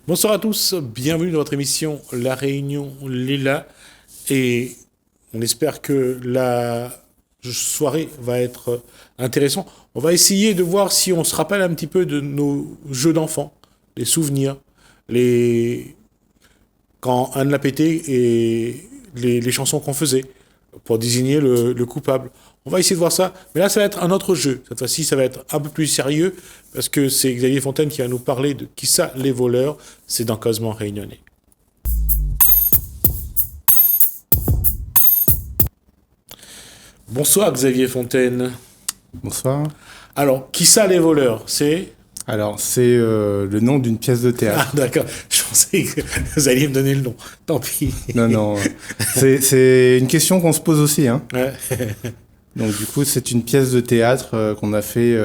Bonsoir à tous, bienvenue dans votre émission La Réunion Lila et on espère que la soirée va être intéressante. On va essayer de voir si on se rappelle un petit peu de nos jeux d'enfants, les souvenirs, les quand Anne l'a pété et les chansons qu'on faisait pour désigner le coupable. On va essayer de voir ça, mais là ça va être un autre jeu. Cette fois-ci ça va être un peu plus sérieux parce que c'est Xavier Fontaine qui va nous parler de Qui ça les voleurs, c'est dans Cosmo Réunionnais. Bonsoir Xavier Fontaine. Bonsoir. Alors, Qui ça les voleurs, c'est... Alors, c'est le nom d'une pièce de Ah théâtre. d'accord, je pensais que vous alliez me donner le nom. Tant pis. Non, non. C'est une question qu'on se pose aussi, hein. Ouais. Donc, du coup, c'est une pièce de théâtre qu'on a fait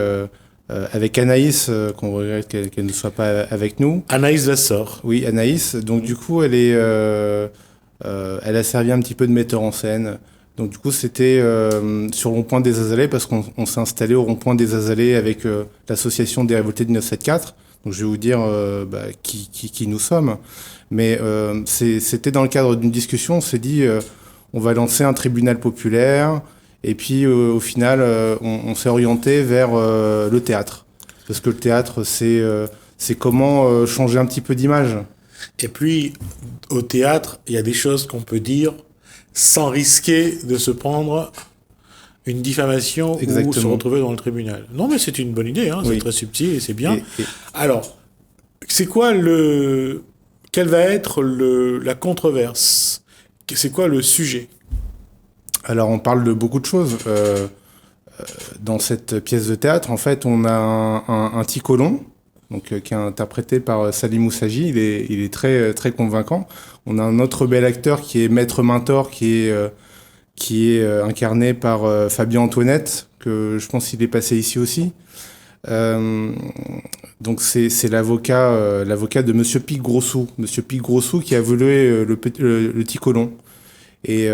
avec Anaïs, qu'on regrette qu'elle ne soit pas avec nous. Anaïs Vassor. Oui, Anaïs. Donc, du coup, elle a servi un petit peu de metteur en scène. Donc, du coup, c'était sur le rond-point des Azalées, parce qu'on s'est installé au rond-point des Azalées avec l'association des révoltés du 974. Donc, je vais vous dire qui nous sommes. Mais c'était dans le cadre d'une discussion, on s'est dit, on va lancer un tribunal populaire. Et puis, au final, on s'est orienté vers le théâtre. Parce que le théâtre, c'est comment changer un petit peu d'image. Et puis, au théâtre, il y a des choses qu'on peut dire sans risquer de se prendre une diffamation Exactement. ou se retrouver dans le tribunal. Non, mais c'est une bonne idée, hein, c'est Oui. très subtil et c'est bien. Et Alors, c'est quoi quelle va être la controverse? C'est quoi le sujet? alors, on parle de beaucoup de choses. Dans cette pièce de théâtre, en fait, on a un Ticolon, donc, qui est interprété par Salim Moussagi. Il est très, très convaincant. On a un autre bel acteur qui est Maître Mentor, qui est incarné par Fabien Antoinette, que je pense qu'il est passé ici aussi. Donc c'est l'avocat de Monsieur Pic Grossou. Monsieur Pic Grossou qui a volé le Ticolon. Et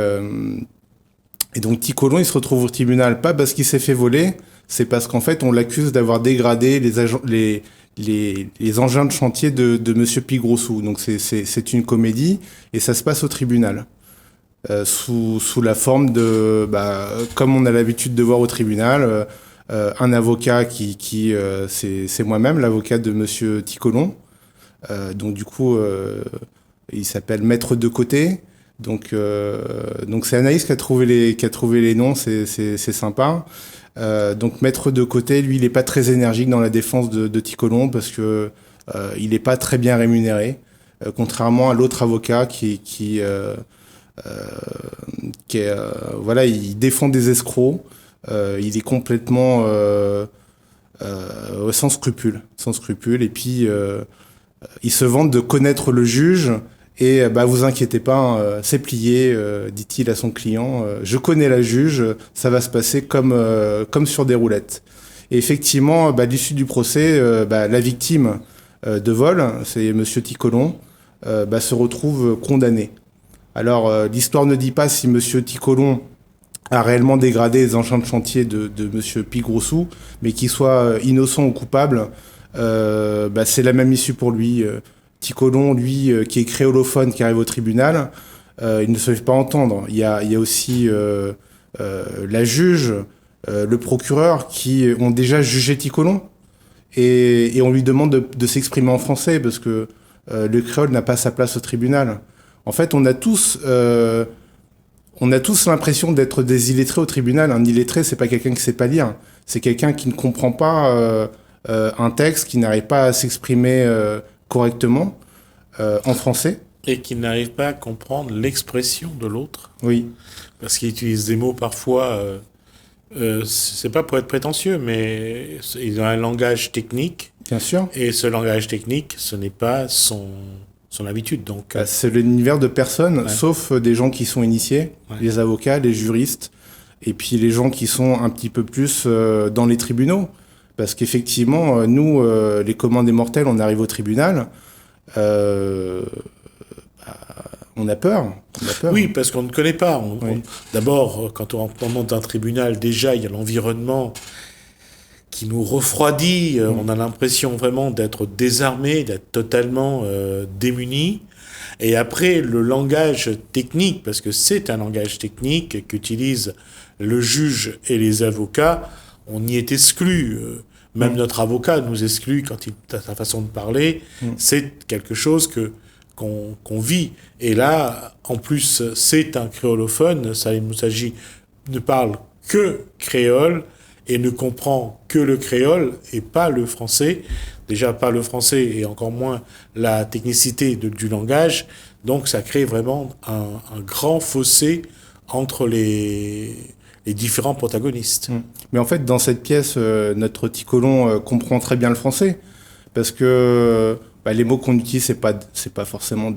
donc Ticolon, il se retrouve au tribunal pas parce qu'il s'est fait voler, c'est parce qu'en fait on l'accuse d'avoir dégradé les engins de chantier de Monsieur Pic Grossou. Donc c'est une comédie et ça se passe au tribunal. Sous la forme de, comme on a l'habitude de voir au tribunal, un avocat c'est moi-même, l'avocat de Monsieur Ticolon. Donc du coup, il s'appelle Maître de Côté. Donc c'est Anaïs qui a trouvé les noms, c'est sympa. Donc Maître de Côté, lui, il est pas très énergique dans la défense de Ticolon parce que il est pas très bien rémunéré, contrairement à l'autre avocat qui est voilà, il défend des escrocs. Il est complètement sans scrupule, et puis il se vante de connaître le juge. Et vous inquiétez pas, hein, c'est plié, dit-il à son client. Je connais la juge, ça va se passer comme sur des roulettes. Et effectivement, à l'issue du procès, la victime de vol, c'est Monsieur Ticolon, se retrouve condamné. Alors l'histoire ne dit pas si Monsieur Ticolon a réellement dégradé les engins de chantier de Monsieur Pigrossou, mais qu'il soit innocent ou coupable, c'est la même issue pour lui. Ticolon, lui, qui est créolophone, qui arrive au tribunal, il ne se fait pas entendre. Il y a aussi la juge, le procureur, qui ont déjà jugé Ticolon, et on lui demande de s'exprimer en français, parce que le créole n'a pas sa place au tribunal. En fait, on a tous l'impression d'être des illettrés au tribunal. Un illettré, c'est pas quelqu'un qui sait pas lire. C'est quelqu'un qui ne comprend pas un texte, qui n'arrive pas à s'exprimer correctement en français. Et qui n'arrive pas à comprendre l'expression de l'autre. Oui. Parce qu'il utilise des mots parfois... c'est pas pour être prétentieux, mais il a un langage technique. Bien sûr. Et ce langage technique, ce n'est pas son habitude. Donc, c'est l'univers de personnes, ouais. Sauf des gens qui sont initiés, ouais. Les avocats, les juristes, et puis les gens qui sont un petit peu plus dans les tribunaux. Parce qu'effectivement, nous, les communs des mortels, on arrive au tribunal, on a peur. Oui, parce qu'on ne connaît pas. Oui. D'abord, quand on monte un tribunal, déjà, il y a l'environnement qui nous refroidit. On a l'impression vraiment d'être désarmé, d'être totalement démuni. Et après, le langage technique, parce que c'est un langage technique qu'utilisent le juge et les avocats, on y est exclu. Même notre avocat nous exclut quand il a sa façon de parler. C'est quelque chose qu'on vit. Et là, en plus, c'est un créolophone. Ça, il s'agit, ne parle que créole et ne comprend que le créole et pas le français. Déjà pas le français et encore moins la technicité du langage. Donc ça crée vraiment un grand fossé entre les différents protagonistes. Mais en fait, dans cette pièce, notre Ticolon comprend très bien le français, parce que les mots qu'on utilise, c'est pas forcément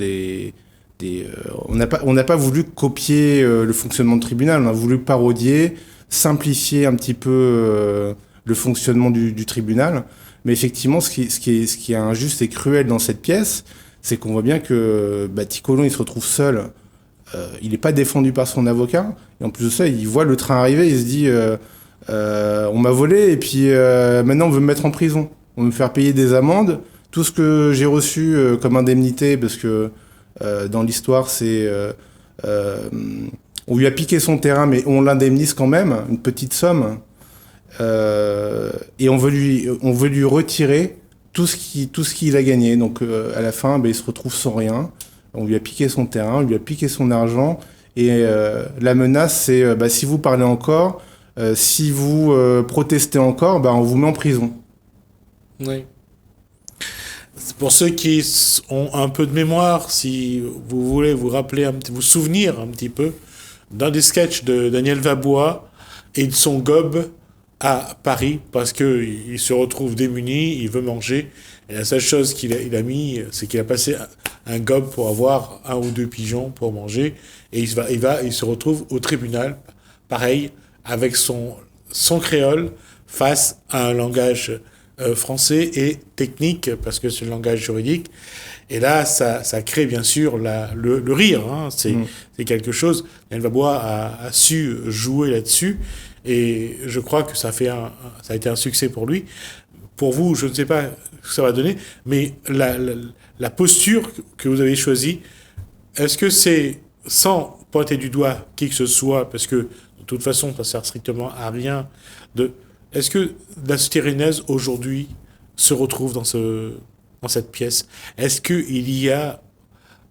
on n'a pas voulu copier le fonctionnement de tribunal, on a voulu parodier, simplifier un petit peu le fonctionnement du tribunal. Mais effectivement, ce qui est injuste et cruel dans cette pièce, c'est qu'on voit bien que Ticolon, il se retrouve seul. Il n'est pas défendu par son avocat. Et en plus de ça, il voit le train arriver, il se dit on m'a volé et puis maintenant on veut me mettre en prison. On veut me faire payer des amendes. Tout ce que j'ai reçu comme indemnité, parce que dans l'histoire, c'est... on lui a piqué son terrain, mais on l'indemnise quand même, une petite somme. Et on veut lui retirer tout ce qu'il a gagné. Donc à la fin, il se retrouve sans rien. On lui a piqué son terrain, on lui a piqué son argent. Et la menace, c'est si vous parlez encore, si vous protestez encore, on vous met en prison. Oui. Pour ceux qui ont un peu de mémoire, si vous voulez vous rappeler, vous souvenir un petit peu d'un des sketchs de Daniel Vabois et de son gobe à Paris, parce qu'il se retrouve démuni, il veut manger, et la seule chose qu'il a mis, c'est qu'il a passé un gobe pour avoir 1 ou 2 pigeons pour manger, et il se retrouve au tribunal, pareil, avec son créole, face à un langage français et technique, parce que c'est le langage juridique. Et là, ça crée bien sûr le rire. C'est quelque chose. Daniel Vabois a su jouer là-dessus. Et je crois que ça a été un succès pour lui. Pour vous, je ne sais pas ce que ça va donner, mais la posture que vous avez choisie, est-ce que c'est sans pointer du doigt qui que ce soit, parce que de toute façon, ça sert strictement à rien est-ce que la Stérénaise aujourd'hui se retrouve dans cette pièce? Est-ce qu'il y a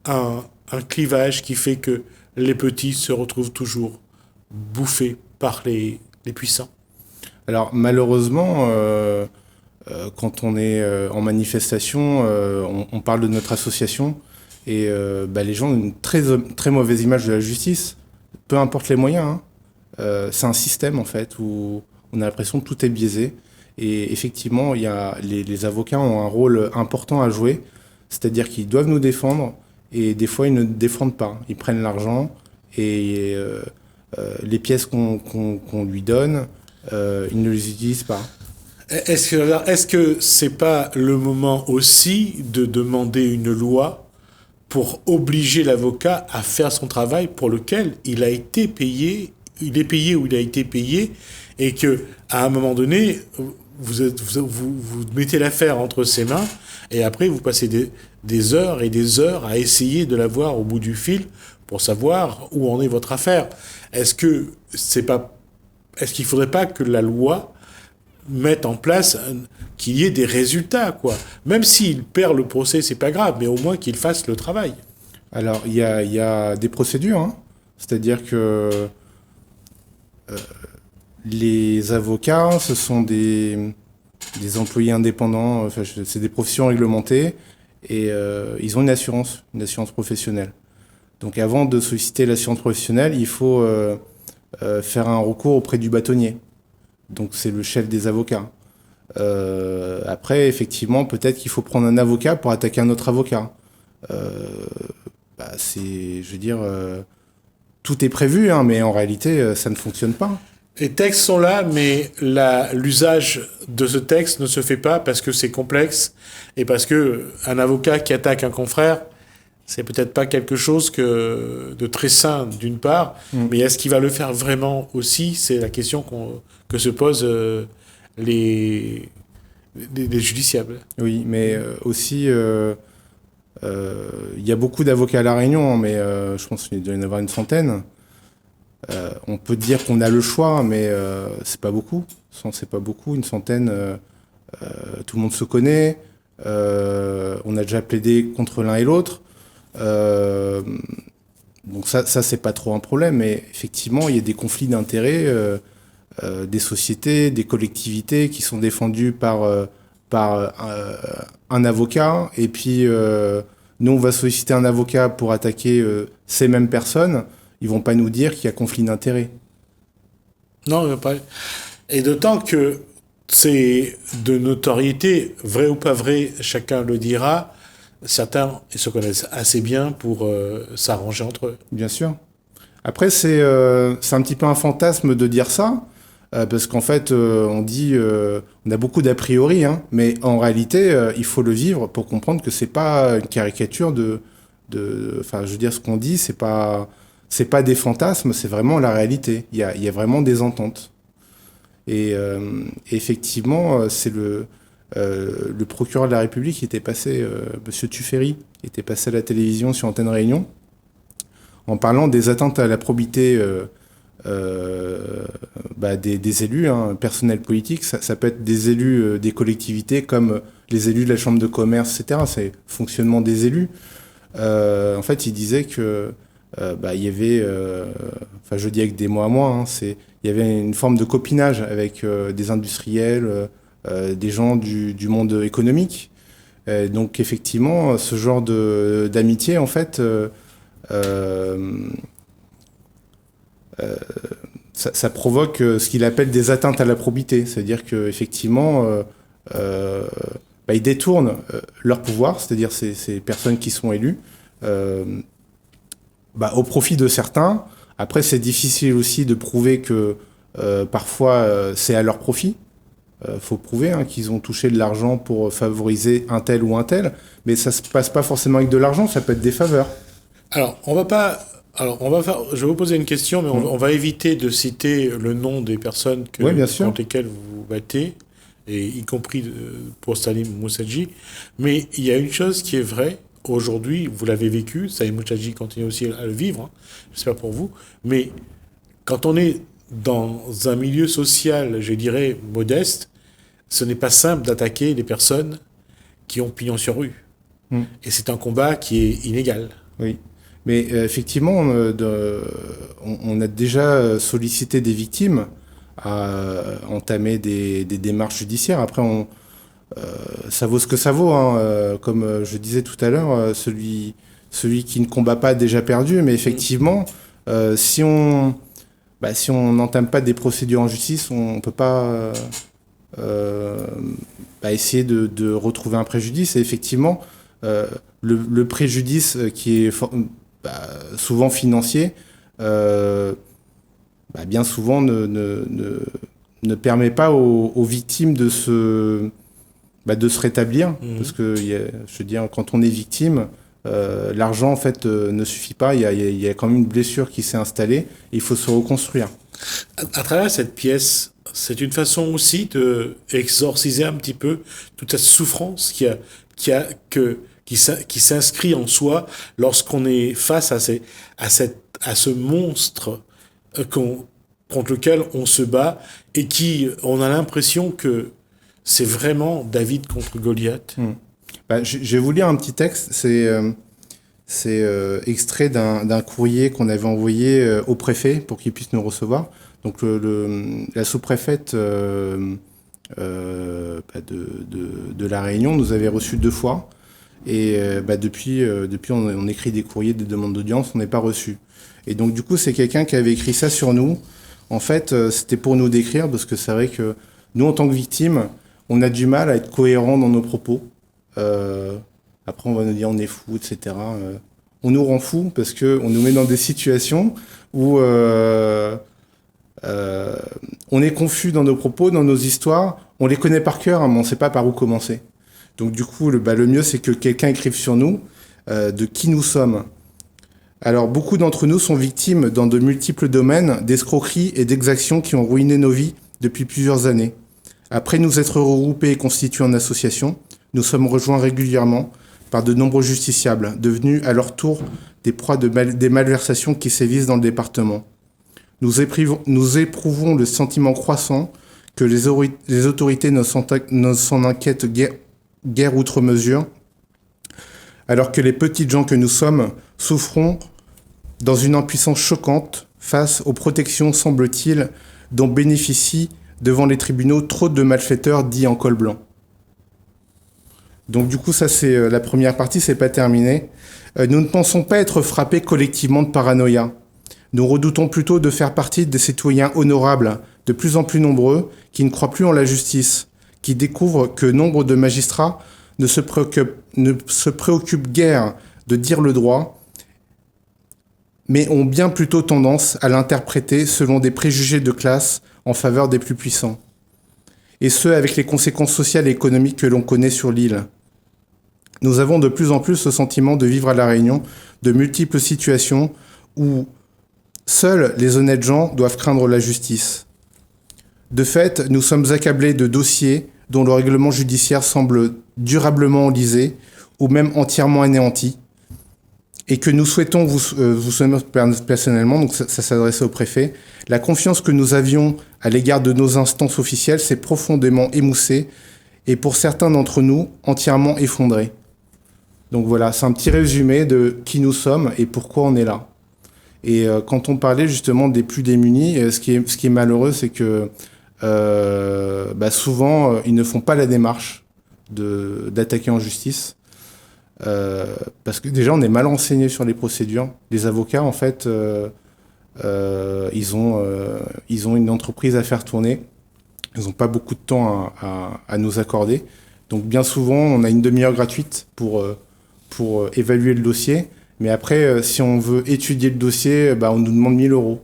un clivage qui fait que les petits se retrouvent toujours bouffés par les puissants? Alors malheureusement, quand on est en manifestation, on parle de notre association et les gens ont une très, très mauvaise image de la justice, peu importe les moyens. C'est un système en fait où on a l'impression que tout est biaisé. Et effectivement, les avocats ont un rôle important à jouer, c'est-à-dire qu'ils doivent nous défendre, et des fois, ils ne défendent pas. Ils prennent l'argent, et les pièces qu'on lui donne, ils ne les utilisent pas. Est-ce que c'est pas le moment aussi de demander une loi pour obliger l'avocat à faire son travail pour lequel il a été payé, il est payé ou il a été payé, et que à un moment donné, vous mettez l'affaire entre ses mains, et après vous passez des heures et des heures à essayer de la voir au bout du fil pour savoir où en est votre affaire. Est-ce qu'il faudrait pas que la loi mette en place qu'il y ait des résultats, quoi? Même s'il perd le procès, c'est pas grave, mais au moins qu'il fasse le travail. Alors, il y a des procédures, c'est-à-dire que les avocats, ce sont des employés indépendants, c'est des professions réglementées, et ils ont une assurance professionnelle. Donc avant de solliciter l'assurance professionnelle, il faut faire un recours auprès du bâtonnier. Donc c'est le chef des avocats. Après, effectivement, peut-être qu'il faut prendre un avocat pour attaquer un autre avocat. Tout est prévu, mais en réalité, ça ne fonctionne pas. Les textes sont là, mais l'usage de ce texte ne se fait pas parce que c'est complexe et parce que un avocat qui attaque un confrère, c'est peut-être pas quelque chose de très sain d'une part, mais est-ce qu'il va le faire vraiment aussi? C'est la question que se pose les justiciables. Oui, mais aussi, il y a beaucoup d'avocats à La Réunion, mais je pense qu'il doit y en avoir une centaine. On peut dire qu'on a le choix, mais c'est pas beaucoup. C'est pas beaucoup, une centaine. Tout le monde se connaît. On a déjà plaidé contre l'un et l'autre. Donc ça c'est pas trop un problème, mais effectivement, il y a des conflits d'intérêts, des sociétés, des collectivités qui sont défendues par un avocat, et puis nous, on va solliciter un avocat pour attaquer ces mêmes personnes. Ils vont pas nous dire qu'il y a conflit d'intérêts. Non, il va pas. Et d'autant que c'est de notoriété, vrai ou pas vrai, chacun le dira. Certains ils se connaissent assez bien pour s'arranger entre eux. Bien sûr. Après, c'est un petit peu un fantasme de dire ça, parce qu'en fait, on dit, on a beaucoup d'a priori, hein, mais en réalité, il faut le vivre pour comprendre que c'est pas une caricature enfin, je veux dire, ce qu'on dit, c'est pas des fantasmes, c'est vraiment la réalité. Il y a vraiment des ententes. Et effectivement, c'est le procureur de la République qui était passé, Monsieur Tuffery, était passé à la télévision sur Antenne Réunion, en parlant des atteintes à la probité des élus, hein, personnel politique. Ça peut être des élus des collectivités, comme les élus de la Chambre de commerce, etc. C'est le fonctionnement des élus. En fait, il disait que il y avait, enfin je dis avec des mots à moi, hein, il y avait une forme de copinage avec des industriels, des gens du monde économique. Donc effectivement, ce genre d'amitié, en fait, ça provoque ce qu'il appelle des atteintes à la probité. C'est-à-dire qu'effectivement, ils détournent leur pouvoir, c'est-à-dire ces personnes qui sont élues, au profit de certains. Après, c'est difficile aussi de prouver que parfois c'est à leur profit. Faut prouver qu'ils ont touché de l'argent pour favoriser un tel ou un tel, mais ça se passe pas forcément avec de l'argent, ça peut être des faveurs. Alors, je vais vous poser une question, mais on va éviter de citer le nom des personnes contre lesquelles vous vous battez, et y compris pour Salim Moussadji. Mais il y a une chose qui est vraie. Aujourd'hui, vous l'avez vécu, Salim Moussadji continue aussi à le vivre, hein, j'espère pour vous, mais quand on est dans un milieu social, je dirais, modeste, ce n'est pas simple d'attaquer les personnes qui ont pignon sur rue. Et c'est un combat qui est inégal. Oui, mais effectivement, on a déjà sollicité des victimes à entamer des démarches judiciaires. Après, ça vaut ce que ça vaut, hein. Comme je disais tout à l'heure, celui qui ne combat pas a déjà perdu. Mais effectivement, si on n'entame pas des procédures en justice, on ne peut pas essayer de retrouver un préjudice. Et effectivement, le préjudice qui est souvent financier, bien souvent ne permet pas aux victimes de se rétablir. Parce que, je veux dire, quand on est victime, l'argent, en fait, ne suffit pas. Il y a quand même une blessure qui s'est installée et il faut se reconstruire. À travers cette pièce, c'est une façon aussi de exorciser un petit peu toute cette souffrance qui s'inscrit en soi lorsqu'on est face à ce monstre contre lequel on se bat et on a l'impression que c'est vraiment David contre Goliath. Je vais vous lire un petit texte. C'est extrait d'un courrier qu'on avait envoyé au préfet pour qu'il puisse nous recevoir. Donc la sous-préfète de La Réunion nous avait reçus 2 fois. Et depuis on écrit des courriers, des demandes d'audience, on n'est pas reçu. Et donc du coup, c'est quelqu'un qui avait écrit ça sur nous. En fait, c'était pour nous décrire, parce que c'est vrai que nous, en tant que victimes, on a du mal à être cohérents dans nos propos. Après, on va nous dire on est fou, etc. On nous rend fous parce qu'on nous met dans des situations où on est confus dans nos propos, dans nos histoires. On les connaît par cœur, mais on ne sait pas par où commencer. Donc du coup, le mieux, c'est que quelqu'un écrive sur nous de qui nous sommes. Alors, beaucoup d'entre nous sont victimes dans de multiples domaines d'escroqueries et d'exactions qui ont ruiné nos vies depuis plusieurs années. Après nous être regroupés et constitués en association, nous sommes rejoints régulièrement par de nombreux justiciables, devenus à leur tour des proies des malversations qui sévissent dans le département. Nous éprouvons le sentiment croissant que les autorités ne s'en inquiètent guère outre mesure, alors que les petites gens que nous sommes souffrons dans une impuissance choquante face aux protections, semble-t-il, dont bénéficient devant les tribunaux trop de malfaiteurs dits en col blanc. Donc du coup, ça c'est la première partie, c'est pas terminé. Nous ne pensons pas être frappés collectivement de paranoïa. Nous redoutons plutôt de faire partie des citoyens honorables, de plus en plus nombreux, qui ne croient plus en la justice, qui découvrent que nombre de magistrats ne se préoccupent guère de dire le droit, mais ont bien plutôt tendance à l'interpréter selon des préjugés de classe en faveur des plus puissants. Et ce, avec les conséquences sociales et économiques que l'on connaît sur l'île. Nous avons de plus en plus le sentiment de vivre à La Réunion de multiples situations où seuls les honnêtes gens doivent craindre la justice. De fait, nous sommes accablés de dossiers dont le règlement judiciaire semble durablement enlisé ou même entièrement anéanti, et que nous souhaitons vous soumettre personnellement, donc ça s'adresse au préfet. La confiance que nous avions à l'égard de nos instances officielles s'est profondément émoussée et pour certains d'entre nous, entièrement effondrée. Donc voilà, c'est un petit résumé de qui nous sommes et pourquoi on est là. Et quand on parlait justement des plus démunis, ce qui est malheureux, c'est que souvent, ils ne font pas la démarche d'attaquer en justice. Parce que déjà on est mal renseigné sur les procédures. Les avocats en fait ils ont une entreprise à faire tourner. Ils n'ont pas beaucoup de temps à nous accorder. Donc bien souvent on a une demi-heure gratuite pour évaluer le dossier. Mais après si on veut étudier le dossier, on nous demande 1 000 €.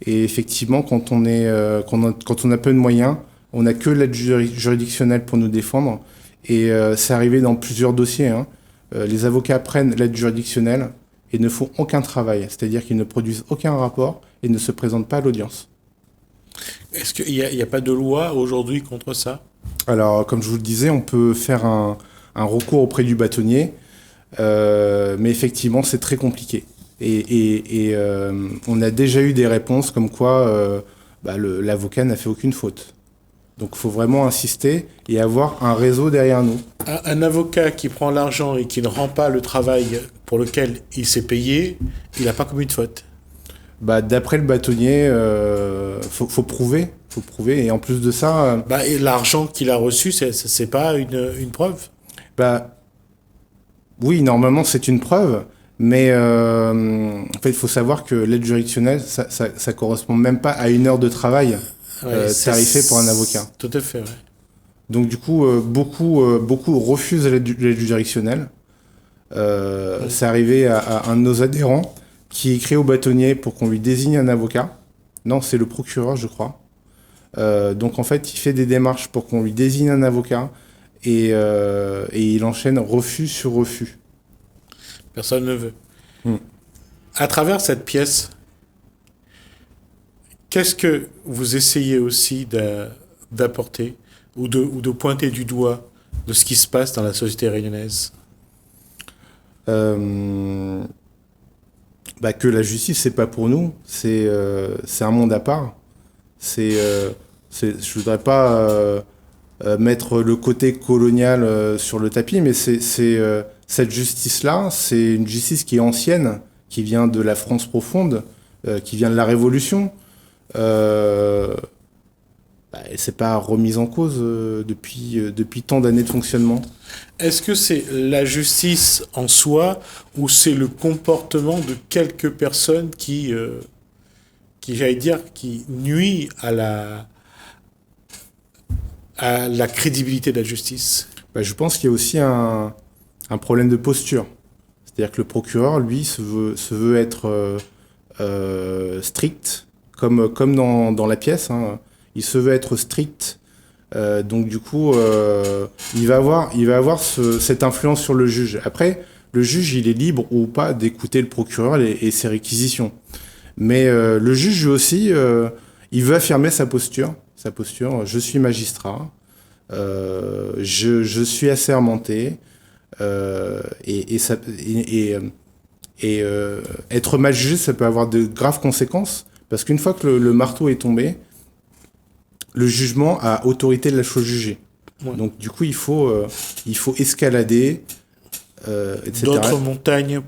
Et effectivement quand on a peu de moyens, on n'a que l'aide juridictionnelle pour nous défendre. Et c'est arrivé dans plusieurs dossiers, hein. Les avocats prennent l'aide juridictionnelle et ne font aucun travail, c'est-à-dire qu'ils ne produisent aucun rapport et ne se présentent pas à l'audience. Est-ce qu'il n'y a pas de loi aujourd'hui contre ça ? Alors, comme je vous le disais, on peut faire un recours auprès du bâtonnier, mais effectivement, c'est très compliqué. Et on a déjà eu des réponses comme quoi l'avocat n'a fait aucune faute. Donc il faut vraiment insister et avoir un réseau derrière nous. Un avocat qui prend l'argent et qui ne rend pas le travail pour lequel il s'est payé, il n'a pas commis de faute. D'après le bâtonnier, faut prouver. Et en plus de ça... et l'argent qu'il a reçu, c'est pas une preuve ? Oui, normalement c'est une preuve. Mais en fait, il faut savoir que l'aide juridictionnelle, ça correspond même pas à 1 heure de travail. Tarifé pour un avocat. Tout à fait, ouais. Donc du coup, beaucoup refusent l'aide juridictionnelle. C'est arrivé à un de nos adhérents qui écrit au bâtonnier pour qu'on lui désigne un avocat. Non, c'est le procureur, je crois. Donc en fait, il fait des démarches pour qu'on lui désigne un avocat et il enchaîne refus sur refus. Personne ne veut. À travers cette pièce, qu'est-ce que vous essayez aussi d'apporter ou de pointer du doigt de ce qui se passe dans la société réunionnaise ? Que la justice, c'est pas pour nous. C'est un monde à part. Je voudrais pas mettre le côté colonial sur le tapis, mais cette justice-là, c'est une justice qui est ancienne, qui vient de la France profonde, qui vient de la Révolution. C'est pas remise en cause depuis tant d'années de fonctionnement. Est-ce que c'est la justice en soi ou c'est le comportement de quelques personnes qui j'allais dire, qui nuit à la crédibilité de la justice ? Je pense qu'il y a aussi un problème de posture. C'est-à-dire que le procureur, lui, se veut être strict, comme dans la pièce, hein. Il se veut être strict, donc du coup, il va avoir cette influence sur le juge. Après, le juge, il est libre ou pas d'écouter le procureur et ses réquisitions. Mais le juge, lui aussi, Il veut affirmer sa posture, je suis magistrat, je suis assermenté, être mal jugé, ça peut avoir de graves conséquences, parce qu'une fois que le marteau est tombé, le jugement a autorité de la chose jugée. Ouais. Donc du coup, il faut escalader, etc. D'autres montagnes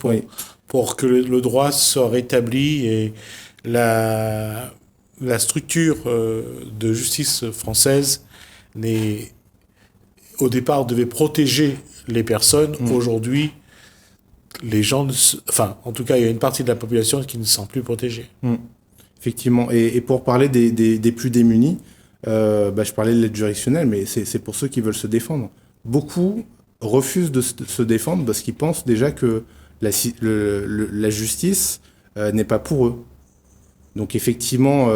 pour que le droit soit rétabli et la structure de justice française au départ devait protéger les personnes. Aujourd'hui, les gens, en tout cas, il y a une partie de la population qui ne se sent plus protégée. Effectivement. Et pour parler des plus démunis, je parlais de l'aide juridictionnelle, mais c'est pour ceux qui veulent se défendre. Beaucoup refusent de se défendre parce qu'ils pensent déjà que la justice n'est pas pour eux. Donc effectivement,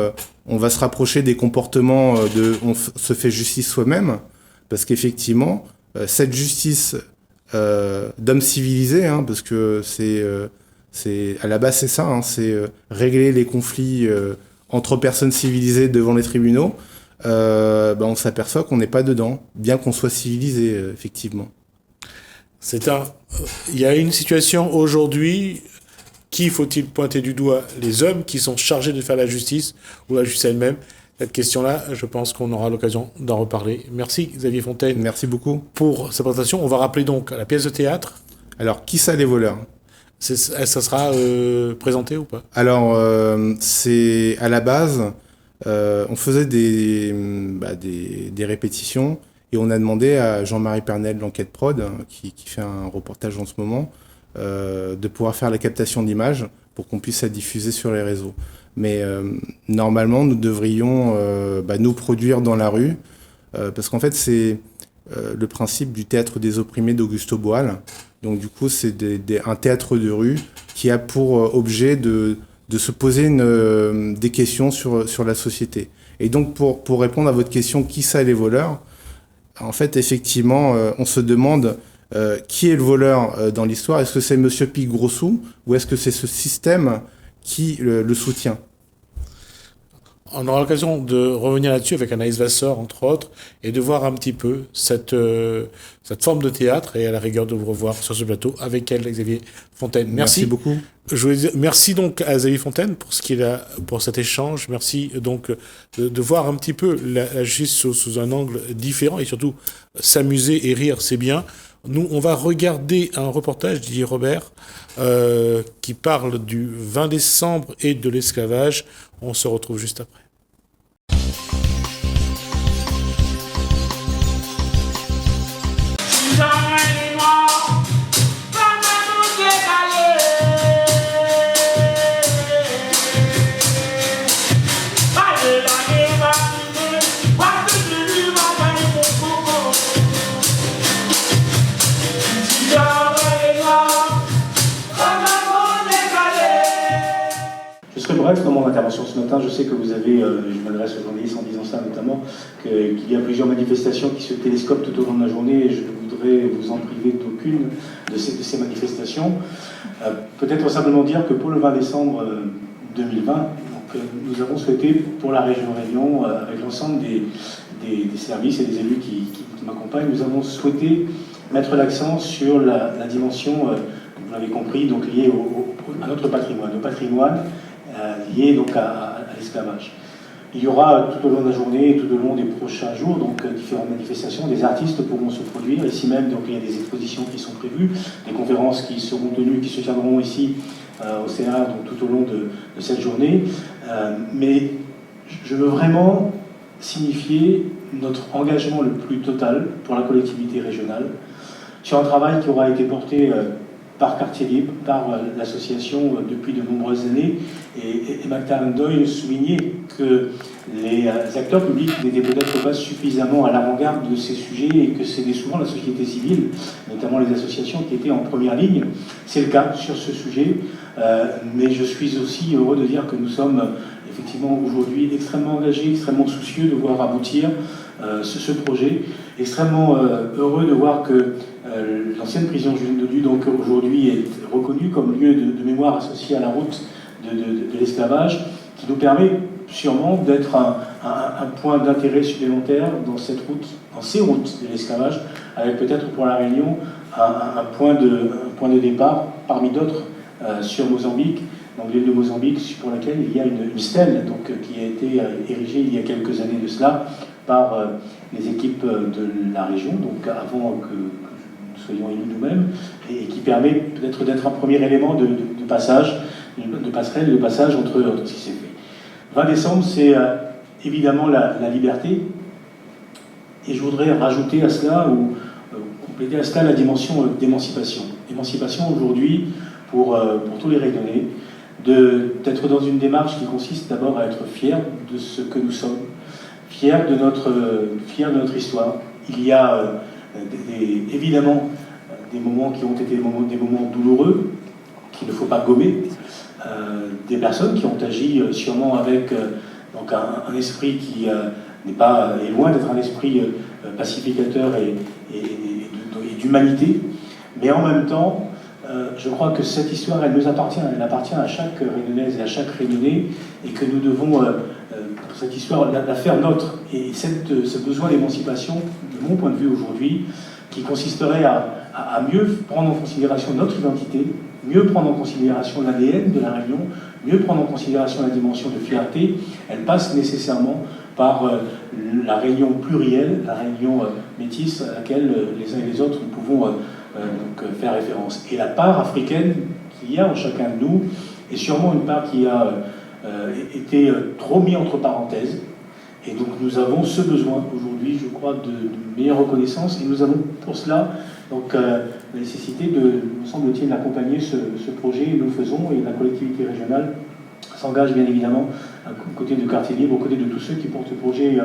on va se rapprocher des comportements on se fait justice soi-même, parce qu'effectivement, cette justice d'hommes civilisés, parce que c'est à la base c'est ça, c'est régler les conflits entre personnes civilisées devant les tribunaux. On s'aperçoit qu'on n'est pas dedans, bien qu'on soit civilisé, effectivement. Il y a une situation aujourd'hui. Qui faut-il pointer du doigt? Les hommes qui sont chargés de faire la justice ou la justice elle-même? Cette question-là, je pense qu'on aura l'occasion d'en reparler. Merci Xavier Fontaine. Merci beaucoup. Pour cette présentation. On va rappeler donc la pièce de théâtre. Alors, Qui ça les voleurs? Ça sera présenté ou pas? Alors, c'est à la base, on faisait des répétitions et on a demandé à Jean-Marie Pernel de l'Enquête Prod, qui fait un reportage en ce moment, de pouvoir faire la captation d'images pour qu'on puisse la diffuser sur les réseaux. Mais normalement, nous devrions nous produire dans la rue, parce qu'en fait, c'est le principe du théâtre des opprimés d'Augusto Boal. Donc du coup, c'est un théâtre de rue qui a pour objet de se poser des questions sur la société. Et donc, pour répondre à votre question, qui ça les voleurs? En fait, effectivement, on se demande qui est le voleur dans l'histoire. Est-ce que c'est Monsieur Pic Grossou ou est-ce que c'est ce système qui le soutient? On aura l'occasion de revenir là-dessus avec Anaïs Vasseur, entre autres, et de voir un petit peu cette forme de théâtre, et à la rigueur de vous revoir sur ce plateau avec elle, Xavier Fontaine. Merci beaucoup. Merci donc à Xavier Fontaine pour cet échange. Merci donc de voir un petit peu la justice sous un angle différent, et surtout s'amuser et rire, c'est bien. Nous, on va regarder un reportage d'Didier Robert qui parle du 20 décembre et de l'esclavage. On se retrouve juste après. Bref, dans mon intervention ce matin, je sais que vous avez, je m'adresse aux journalistes en disant ça notamment, qu'il y a plusieurs manifestations qui se télescopent tout au long de la journée, et je ne voudrais vous en priver d'aucune de ces manifestations. Peut-être simplement dire que pour le 20 décembre 2020, nous avons souhaité, pour la région Réunion, avec l'ensemble des services et des élus qui m'accompagnent, nous avons souhaité mettre l'accent sur la dimension, vous l'avez compris, donc liée à notre patrimoine, au patrimoine lié donc à l'esclavage. Il y aura tout au long de la journée et tout au long des prochains jours donc différentes manifestations, des artistes pourront se produire, ici même donc il y a des expositions qui sont prévues, des conférences qui seront tenues, qui se tiendront ici au CNR donc tout au long de cette journée, mais je veux vraiment signifier notre engagement le plus total pour la collectivité régionale sur un travail qui aura été porté par Quartier Libre, par l'association depuis de nombreuses années. Et Magda Doyle soulignait que les acteurs publics n'étaient peut-être pas suffisamment à l'avant-garde de ces sujets et que c'était souvent la société civile, notamment les associations, qui étaient en première ligne. C'est le cas sur ce sujet, mais je suis aussi heureux de dire que nous sommes effectivement aujourd'hui extrêmement engagés, extrêmement soucieux de voir aboutir ce projet, extrêmement heureux de voir que l'ancienne prison Jules Dodu, donc aujourd'hui, est reconnue comme lieu de mémoire associé à la route de l'esclavage, qui nous permet sûrement d'être un point d'intérêt supplémentaire dans ces routes de l'esclavage, avec peut-être pour la Réunion un point de départ parmi d'autres sur Mozambique, donc l'île de Mozambique, pour laquelle il y a une stèle donc, qui a été érigée il y a quelques années de cela par les équipes de la région, donc avant que nous soyons élus nous-mêmes, et qui permet peut-être d'être un premier élément de passage, de passerelle, de passage entre ce qui s'est fait. 20 décembre, c'est évidemment la liberté, et je voudrais rajouter à cela, ou compléter à cela, la dimension d'émancipation. Émancipation aujourd'hui, pour tous les Réunionnais, d'être dans une démarche qui consiste d'abord à être fier de ce que nous sommes, fier de notre histoire. Il y a évidemment des moments qui ont été des moments douloureux, qu'il ne faut pas gommer, des personnes qui ont agi sûrement avec donc un esprit qui est loin d'être un esprit pacificateur et d'humanité, mais en même temps, je crois que cette histoire, elle appartient à chaque Réunionnaise et à chaque Réunionnais, et que nous devons, pour cette histoire, la faire nôtre. Et ce besoin d'émancipation, de mon point de vue aujourd'hui, qui consisterait à mieux prendre en considération notre identité, mieux prendre en considération l'ADN de la Réunion, mieux prendre en considération la dimension de fierté, elle passe nécessairement par la Réunion plurielle, la Réunion métisse à laquelle les uns et les autres nous pouvons donc faire référence. Et la part africaine qu'il y a en chacun de nous est sûrement une part qui a été trop mise entre parenthèses. Et donc nous avons ce besoin aujourd'hui, je crois, de meilleure reconnaissance, et nous avons pour cela donc, la nécessité me semble-t-il, d'accompagner ce projet, et nous le faisons, et la collectivité régionale s'engage bien évidemment aux côtés de Quartier Libre, aux côtés de tous ceux qui portent ce projet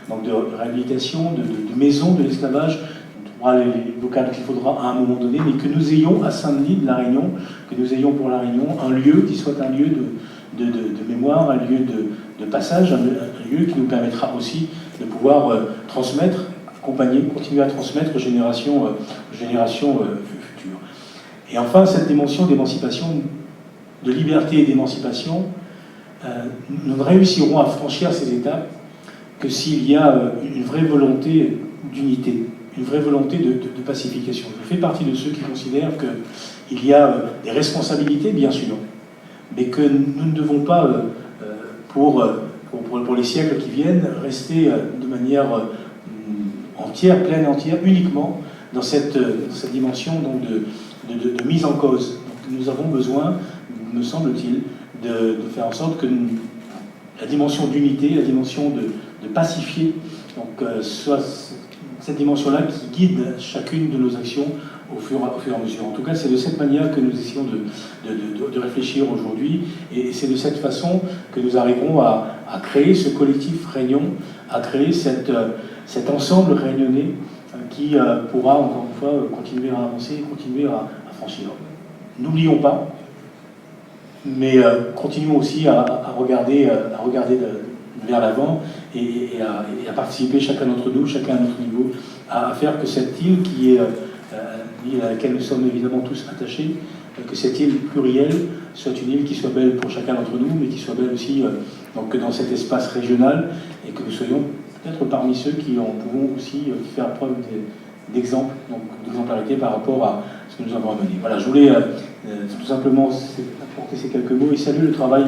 donc de réhabilitation, de maison de l'esclavage. On pourra l'évoquer qu'il faudra à un moment donné, mais que nous ayons à Saint-Denis de la Réunion, que nous ayons pour la Réunion un lieu qui soit un lieu de mémoire, un lieu de passage, un lieu qui nous permettra aussi de pouvoir transmettre, accompagner, continuer à transmettre aux générations futures. Et enfin, cette dimension d'émancipation, de liberté et d'émancipation, nous ne réussirons à franchir ces étapes que s'il y a une vraie volonté d'unité, une vraie volonté de pacification. Je fais partie de ceux qui considèrent qu'il y a des responsabilités, bien sûr, mais que nous ne devons pas, pour les siècles qui viennent, rester de manière entière, pleine et entière, uniquement dans cette dimension donc, de mise en cause. Donc, nous avons besoin, me semble-t-il, de faire en sorte que la dimension d'unité, la dimension de pacifier, donc, soit cette dimension-là qui guide chacune de nos actions au fur et à mesure. En tout cas, c'est de cette manière que nous essayons de réfléchir aujourd'hui, et c'est de cette façon que nous arriverons à créer ce collectif Réunion, à créer cet ensemble réunionnais qui pourra, encore une fois, continuer à avancer, continuer à franchir. N'oublions pas, mais continuons aussi à regarder vers l'avant et à participer chacun d'entre nous, chacun à notre niveau, à faire que cette île qui est l'île à laquelle nous sommes évidemment tous attachés, que cette île plurielle soit une île qui soit belle pour chacun d'entre nous, mais qui soit belle aussi donc, dans cet espace régional, et que nous soyons peut-être parmi ceux qui pouvons aussi faire preuve d'exemplarité par rapport à ce que nous avons amené. Voilà, je voulais tout simplement apporter ces quelques mots et saluer le travail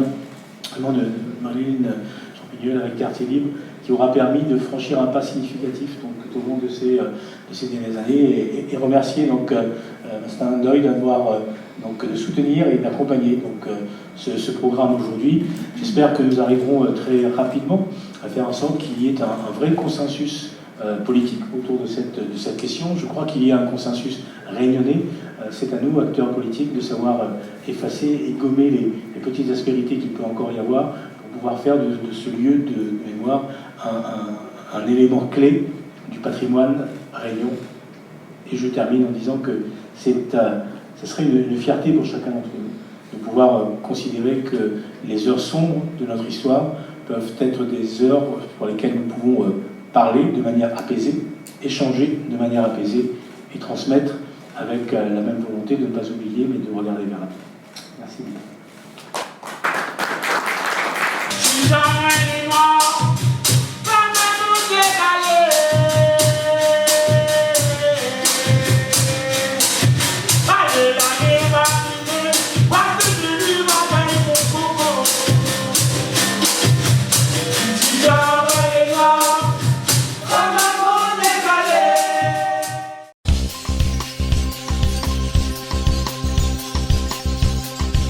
vraiment de Marie-Hélène Champignol avec Quartier Libre, qui aura permis de franchir un pas significatif donc, tout au long de ces dernières années, et remercier donc Stan Doyle de soutenir et d'accompagner donc ce programme aujourd'hui. J'espère que nous arriverons très rapidement à faire en sorte qu'il y ait un vrai consensus politique autour de cette question. Je crois qu'il y a un consensus réunionnais. C'est à nous, acteurs politiques, de savoir effacer et gommer les petites aspérités qu'il peut encore y avoir pour pouvoir faire de ce lieu de mémoire un élément clé du patrimoine Réunion. Et je termine en disant que ce serait une fierté pour chacun d'entre nous de pouvoir considérer que les heures sombres de notre histoire peuvent être des heures pour lesquelles nous pouvons parler de manière apaisée, échanger de manière apaisée et transmettre avec la même volonté de ne pas oublier mais de regarder vers l'avenir. Merci beaucoup.